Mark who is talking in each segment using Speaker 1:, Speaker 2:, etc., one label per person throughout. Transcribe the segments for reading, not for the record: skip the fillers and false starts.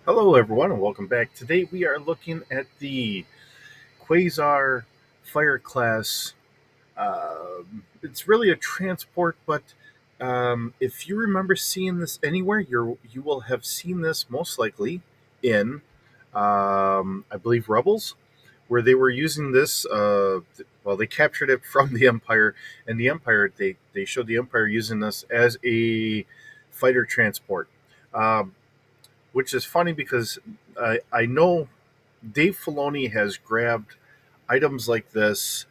Speaker 1: Hello, everyone, and welcome back. Today we are looking at the Quasar Fire Class. It's really a transport, but if you remember seeing this anywhere, you will have seen this most likely in, I believe, Rebels, where they were using this. Well, they captured it from the Empire, and the Empire they showed the Empire using this as a fighter transport. Um, which is funny because I know Dave Filoni has grabbed items like this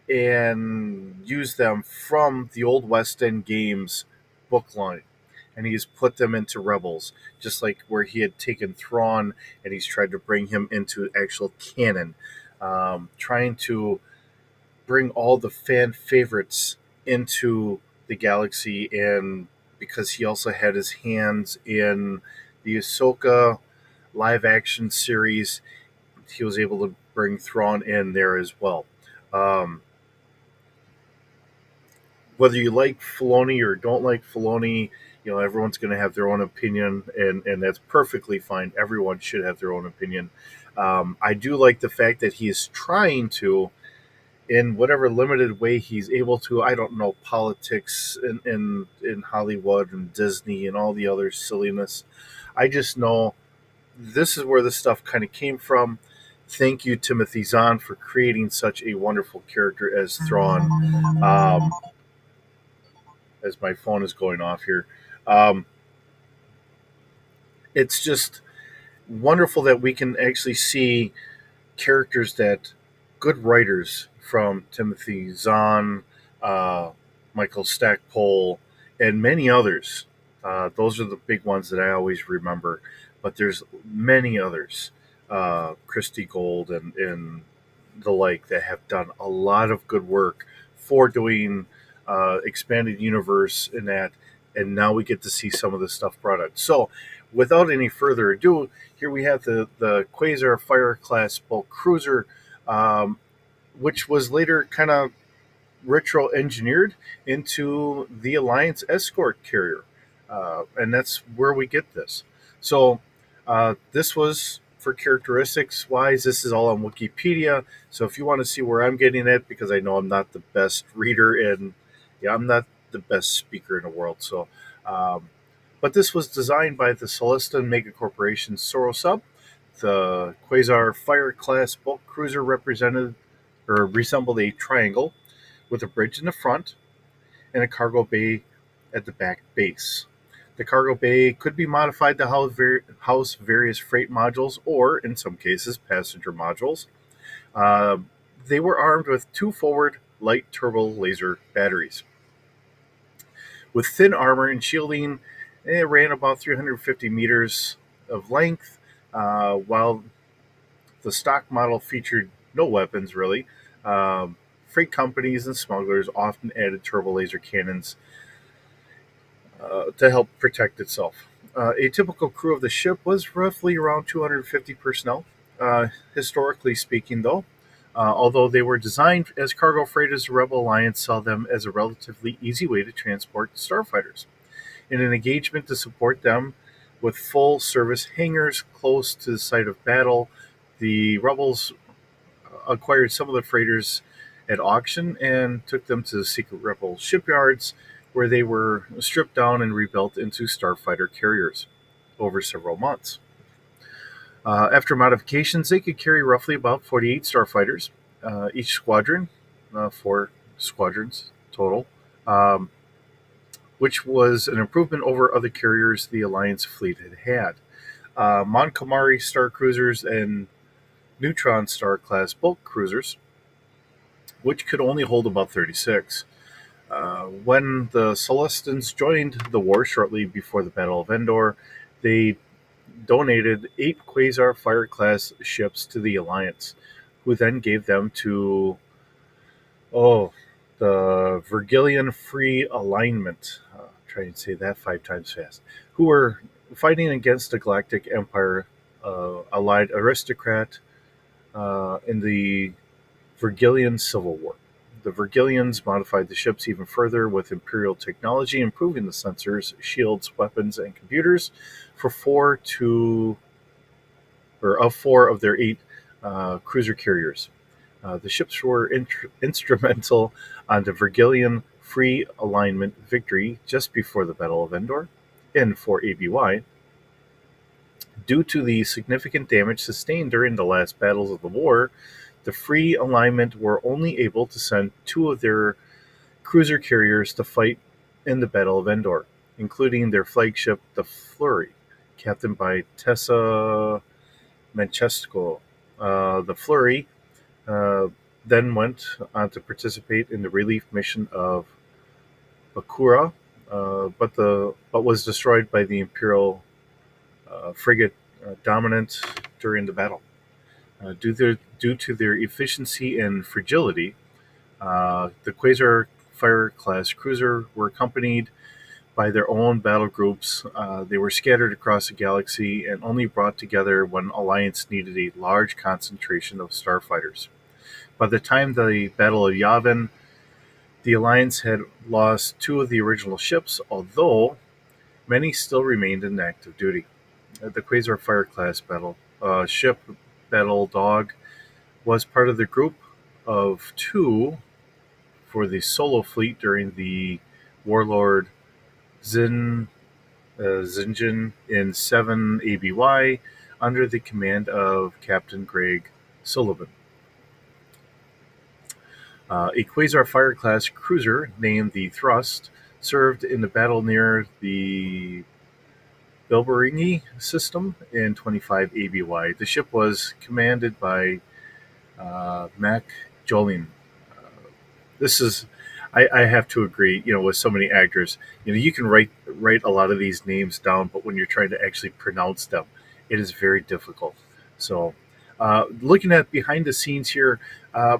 Speaker 1: and used them from the old West End Games book line. And he's put them into Rebels, just like where he had taken Thrawn and he's tried to bring him into actual canon, trying to bring all the fan favorites into the galaxy. And because he also had his hands in the Ahsoka live action series, he was able to bring Thrawn in there as well. Um, whether you like Filoni or don't like Filoni, everyone's going to have their own opinion, and that's perfectly fine. Everyone should have their own opinion. I do like the fact that he is trying to, in whatever limited way he's able to. I don't know politics in Hollywood and Disney and all the other silliness. I just know this is where this stuff kind of came from. Thank you, Timothy Zahn, for creating such a wonderful character as Thrawn. As my phone is going off here, um, it's just wonderful that we can actually see characters that good writers from Timothy Zahn, uh, Michael Stackpole, and many others. Those are the big ones that I always remember, but there's many others, Christy Gold and the like, that have done a lot of good work for doing expanded universe and that, and now we get to see some of this stuff brought out. So, without any further ado, here we have the Quasar Fire class bulk cruiser, um, which was later kind of retro engineered into the Alliance escort carrier, and that's where we get this. So this was for characteristics wise. This is all on Wikipedia. So if you want to see where I'm getting it, because I know I'm not the best reader and yeah, I'm not the best speaker in the world. So, um, but this was designed by the Celestin Mega Corporation Sorosub. The Quasar Fire class bulk cruiser represented or resembled a triangle with a bridge in the front and a cargo bay at the back base. The cargo bay could be modified to house various freight modules or, in some cases, passenger modules. Uh, they were armed with two forward light turbo laser batteries. With thin armor and shielding, it ran about 350 meters of length, while the stock model featured no weapons really. Freight companies and smugglers often added turbo laser cannons to help protect itself. A typical crew of the ship was roughly around 250 personnel. Historically speaking, though, although they were designed as cargo freighters, the Rebel Alliance saw them as a relatively easy way to transport starfighters. In an engagement to support them with full service hangars close to the site of battle, the Rebels acquired some of the freighters at auction and took them to the secret rebel shipyards where they were stripped down and rebuilt into starfighter carriers over several months. After modifications, they could carry roughly about 48 starfighters, each squadron, four squadrons total, um, which was an improvement over other carriers the Alliance fleet had had. Montgomery Star Cruisers and Neutron Star class bulk cruisers, which could only hold about 36. When the Celestins joined the war shortly before the Battle of Endor, they donated 8 Quasar Fire class ships to the Alliance, who then gave them to, oh, the Virgilian Free Alignment. Try and say that 5 times fast. Who were fighting against the Galactic Empire allied aristocrat in the Virgilian Civil War. The Virgilians modified the ships even further with Imperial technology, improving the sensors, shields, weapons, and computers for 4 to or of four of their eight cruiser carriers. The ships were instrumental on the Virgilian free alignment victory just before the Battle of Endor in 4 ABY. Due to the significant damage sustained during the last battles of the war, the free alignment were only able to send two of their cruiser carriers to fight in the Battle of Endor, including their flagship, the Flurry, captained by Tessa Manchesco. The Flurry uh, then went on to participate in the relief mission of Bakura, but was destroyed by the Imperial frigate Dominant during the battle. Due to their efficiency and fragility, the Quasar Fire class cruiser were accompanied by their own battle groups. They were scattered across the galaxy and only brought together when Alliance needed a large concentration of starfighters. By the time the Battle of Yavin, the Alliance had lost two of the original ships, although many still remained in active duty. The Quasar Fire class ship, Battle Dog, was part of the group of two for the solo fleet during the Warlord Zin Zinjin in 7 ABY under the command of Captain Greg Sullivan. A Quasar Fire class cruiser named the Thrust served in the battle near the Bilberini system in 25 ABY. The ship was commanded by Mac Jolin. This is, I have to agree. With so many actors, you can write a lot of these names down, but when you're trying to actually pronounce them, it is very difficult. So, looking at behind the scenes here, uh,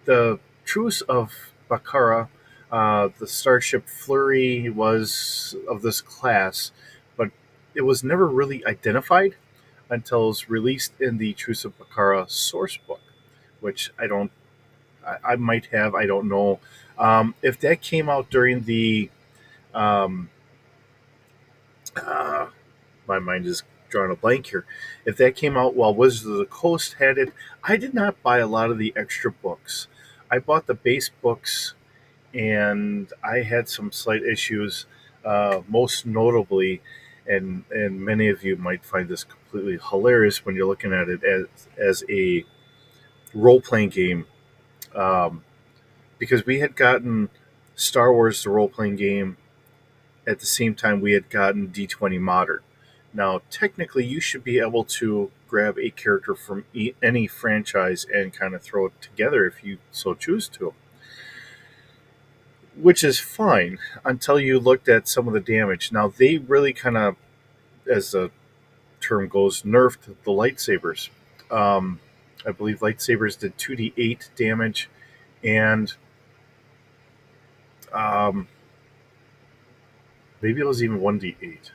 Speaker 1: the Truce of Bakara, the starship Flurry was of this class, but it was never really identified until it was released in the Truce of Bakara source book, which I might have, I don't know. If that came out during the, um, uh, my mind is drawing a blank here. If that came out while Wizards of the Coast had it, I did not buy a lot of the extra books. I bought the base books, and I had some slight issues. Most notably, and many of you might find this completely hilarious when you're looking at it as a role playing game. Um, because we had gotten Star Wars, the role playing game, at the same time we had gotten D20 Modern. Now, technically, you should be able to grab a character from any franchise and kind of throw it together if you so choose to, which is fine until you looked at some of the damage. Now, they really kind of, as the term goes, nerfed the lightsabers. Um, I believe lightsabers did 2d8 damage, and um, maybe it was even 1d8.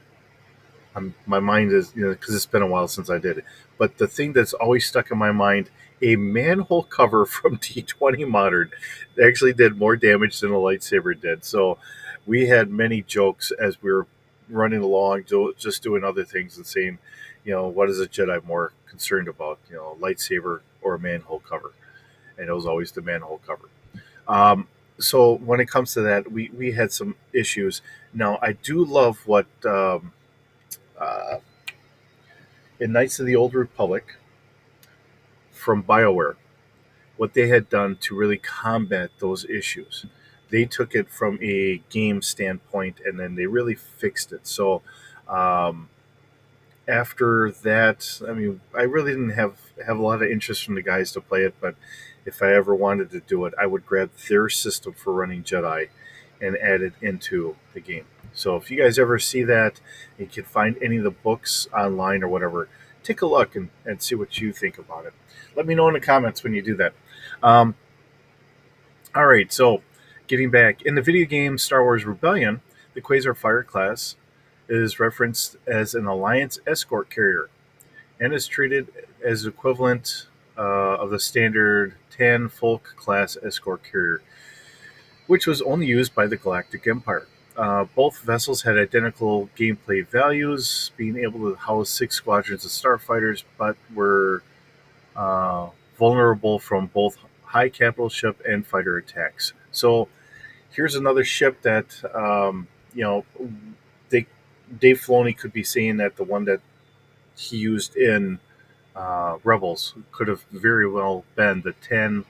Speaker 1: My mind is, because it's been a while since I did it. But the thing that's always stuck in my mind, a manhole cover from D20 Modern actually did more damage than a lightsaber did. So we had many jokes as we were running along, just doing other things and saying, what is a Jedi more concerned about, a lightsaber or a manhole cover? And it was always the manhole cover. Um, so when it comes to that, we had some issues. Now, I do love what uh, in Knights of the Old Republic from BioWare, what they had done to really combat those issues. They took it from a game standpoint and then they really fixed it. So um, after that, I mean, I really didn't have a lot of interest from the guys to play it, but if I ever wanted to do it, I would grab their system for running Jedi and add it into the game. So if you guys ever see that, you can find any of the books online or whatever, take a look and see what you think about it. Let me know in the comments when you do that. Um, all right, so getting back in the video game Star Wars Rebellion, the Quasar Fire class is referenced as an Alliance escort carrier and is treated as equivalent of the standard Tan Folk class escort carrier, which was only used by the Galactic Empire. Both vessels had identical gameplay values, being able to house six squadrons of starfighters, but were uh, vulnerable from both high capital ship and fighter attacks. So here's another ship that you know they, Dave Filoni could be saying that the one that he used in Rebels could have very well been the 10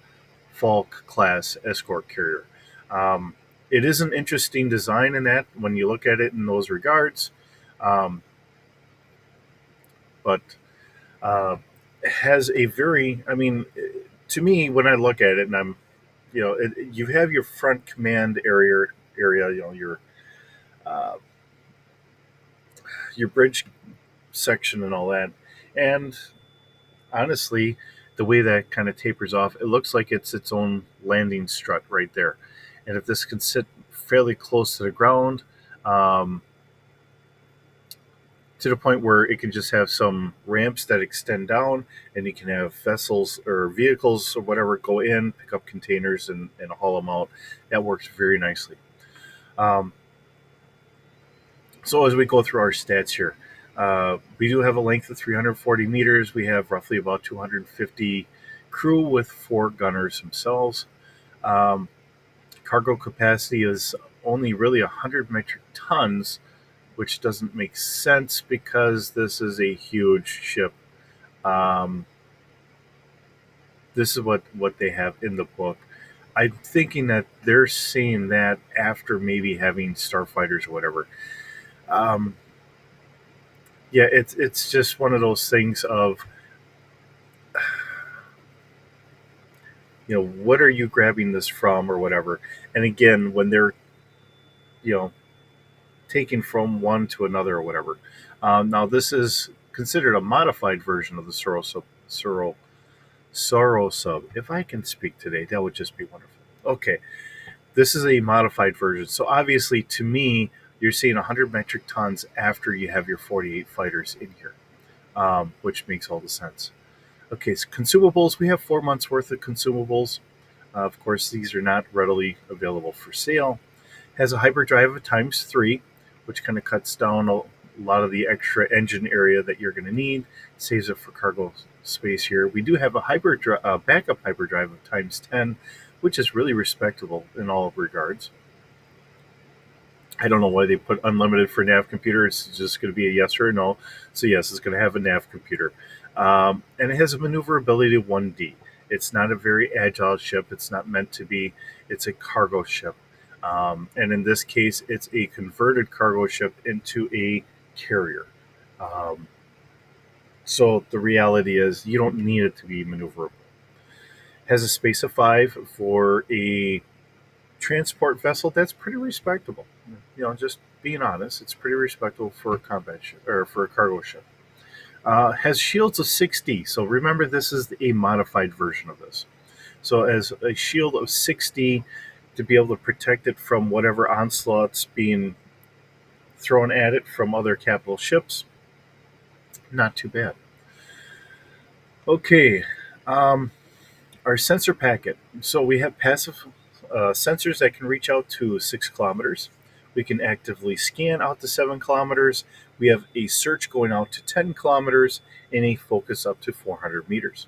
Speaker 1: Falk class escort carrier. Um, it is an interesting design in that when you look at it in those regards, um, but uh, has a very, I mean, to me, when I look at it, and I'm, you have your front command area, uh, your bridge section and all that, and honestly, the way that kind of tapers off, it looks like it's its own landing strut right there. And if this can sit fairly close to the ground, um, to the point where it can just have some ramps that extend down, and you can have vessels or vehicles or whatever go in, pick up containers, and haul them out. That works very nicely. Um, so as we go through our stats here, we do have a length of 340 meters. We have roughly about 250 crew with four gunners themselves. Um, Cargo capacity is only really 100 metric tons, which doesn't make sense because this is a huge ship. Um, this is what they have in the book. I'm thinking that they're saying that after maybe having starfighters or whatever. Um, yeah, it's just one of those things of, what are you grabbing this from or whatever. And again, when they're you know taken from one to another or whatever. Now this is considered a modified version of the Sorrow sub. If I can speak today, that would just be wonderful. Okay, this is a modified version. So obviously, to me, you're seeing 100 metric tons after you have your 48 fighters in here, which makes all the sense. Okay, so consumables. We have 4 months worth of consumables. Of course, these are not readily available for sale. Has a hyperdrive of times three, which kind of cuts down a lot of the extra engine area that you're going to need, saves it for cargo space here. We do have a backup hyperdrive of times 10, which is really respectable in all regards. I don't know why they put unlimited for nav computer. It's just going to be a yes or a no. So yes, it's going to have a nav computer, and it has a maneuverability of 1D. It's not a very agile ship. It's not meant to be. It's a cargo ship, and in this case, it's a converted cargo ship into a carrier. Um, so the reality is, you don't need it to be maneuverable. Has a space of 5 for a transport vessel. That's pretty respectable. Just being honest, it's pretty respectable for a combat ship or for a cargo ship. Has shields of 60. So remember, this is a modified version of this. So as a shield of 60 to be able to protect it from whatever onslaughts being thrown at it from other capital ships. Not too bad. Okay, um, our sensor packet. So we have passive sensors that can reach out to 6 kilometers. We can actively scan out to 7 kilometers. We have a search going out to 10 kilometers and a focus up to 400 meters.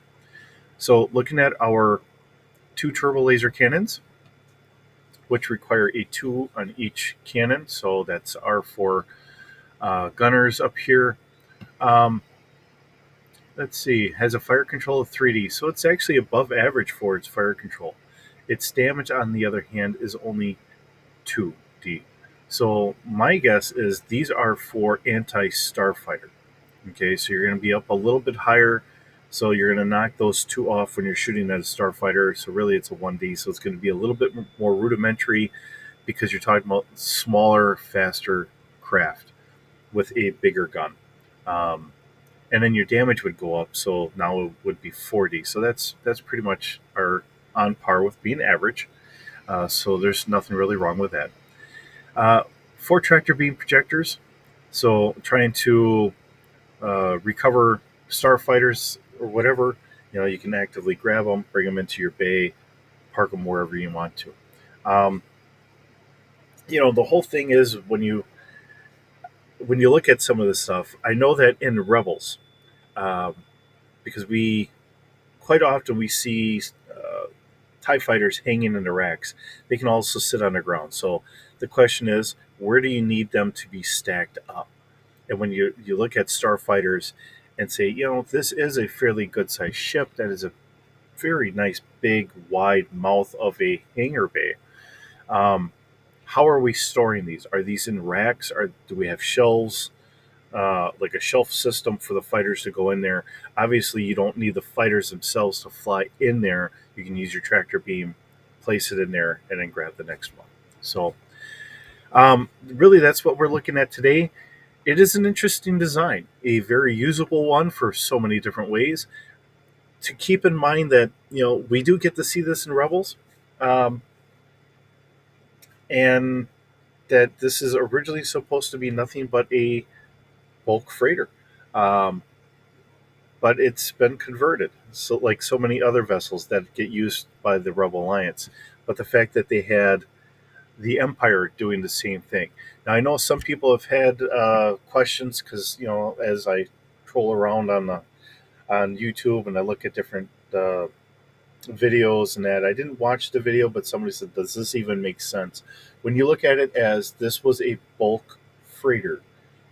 Speaker 1: So looking at our two turbo laser cannons, which require a two on each cannon. So that's our four gunners up here. Um, let's see, has a fire control of 3D, so it's actually above average for its fire control. Its damage, on the other hand, is only 2D. So my guess is these are for anti-starfighter. Okay, so you're going to be up a little bit higher, so you're going to knock those two off when you're shooting at a starfighter. So really, it's a 1D, so it's going to be a little bit more rudimentary because you're talking about smaller, faster craft with a bigger gun. Um, and then your damage would go up. So now it would be 40. So that's pretty much our on par with being average. So there's nothing really wrong with that. Uh, four tractor beam projectors. So trying to recover starfighters or whatever, you can actively grab them, bring them into your bay, park them wherever you want to. Um, The whole thing is when you look at some of this stuff. I know that in Rebels, um, because we quite often we see TIE fighters hanging in the racks. They can also sit on the ground. So the question is, where do you need them to be stacked up? And when you look at starfighters and say, this is a fairly good sized ship that is a very nice, big, wide mouth of a hangar bay. Um, how are we storing these? Are these in racks? Or do we have shelves? Like a shelf system for the fighters to go in there. Obviously, you don't need the fighters themselves to fly in there. You can use your tractor beam, place it in there, and then grab the next one. So, really, that's what we're looking at today. It is an interesting design, a very usable one for so many different ways. To keep in mind that we do get to see this in Rebels, um, and that this is originally supposed to be nothing but a bulk freighter. Um, but it's been converted. So, like so many other vessels that get used by the Rebel Alliance. But the fact that they had the Empire doing the same thing. Now, I know some people have had questions because as I troll around on YouTube and I look at different videos and that, I didn't watch the video, but somebody said, "Does this even make sense?" When you look at it as this was a bulk freighter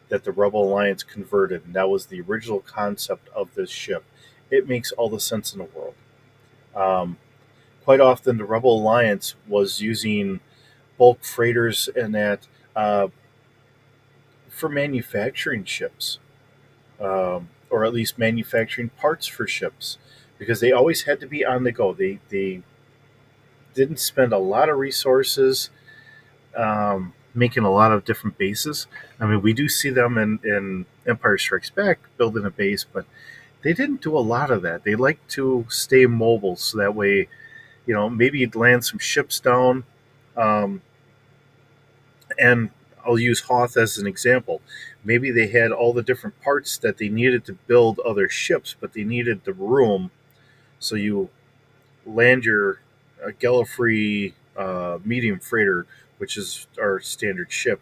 Speaker 1: that the Rebel Alliance converted, and that was the original concept of this ship. It makes all the sense in the world. Um, quite often, the Rebel Alliance was using bulk freighters and that for manufacturing ships, or at least manufacturing parts for ships, because they always had to be on the go. They didn't spend a lot of resources making a lot of different bases. I mean, we do see them in Empire Strikes Back building a base, but they didn't do a lot of that. They like to stay mobile so that way, maybe you'd land some ships down. Um, and I'll use Hoth as an example. Maybe they had all the different parts that they needed to build other ships, but they needed the room. So you land your Gallifrey medium freighter, which is our standard ship,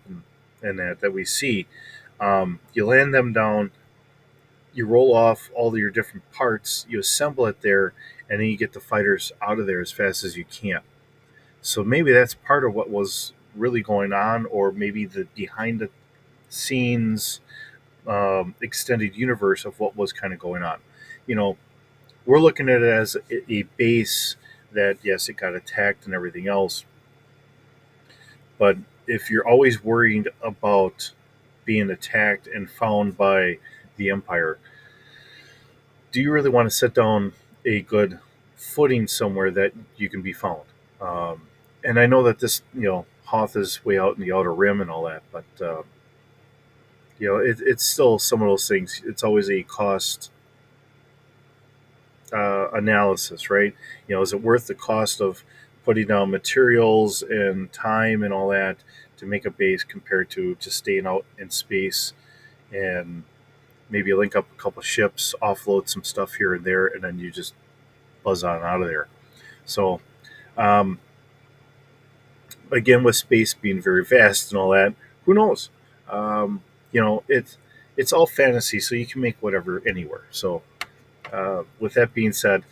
Speaker 1: and that we see. You land them down, you roll off all of your different parts, you assemble it there, and then you get the fighters out of there as fast as you can. So maybe that's part of what was really going on, or maybe the behind the scenes extended universe of what was kind of going on. You know, we're looking at it as a base that, yes, it got attacked and everything else, but if you're always worried about being attacked and found by the Empire, do you really want to set down a good footing somewhere that you can be found? Um, and I know that this, Hoth is way out in the outer rim and all that, but it's still some of those things. It's always a cost analysis, right? Is it worth the cost of putting down materials and time and all that to make a base compared to just staying out in space and maybe link up a couple ships, offload some stuff here and there, and then you just buzz on out of there. So, um, again, with space being very vast and all that, who knows? It's all fantasy, so you can make whatever anywhere. So, with that being said,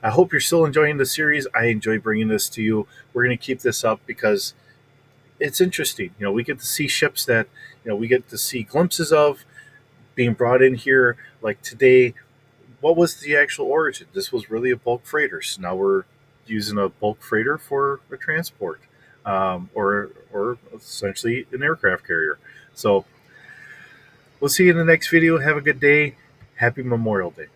Speaker 1: I hope you're still enjoying the series. I enjoy bringing this to you. We're going to keep this up because it's interesting. We get to see ships that we get to see glimpses of being brought in here. Like today, what was the actual origin? This was really a bulk freighter. So now we're using a bulk freighter for a transport, or essentially an aircraft carrier. So we'll see you in the next video. Have a good day. Happy Memorial Day.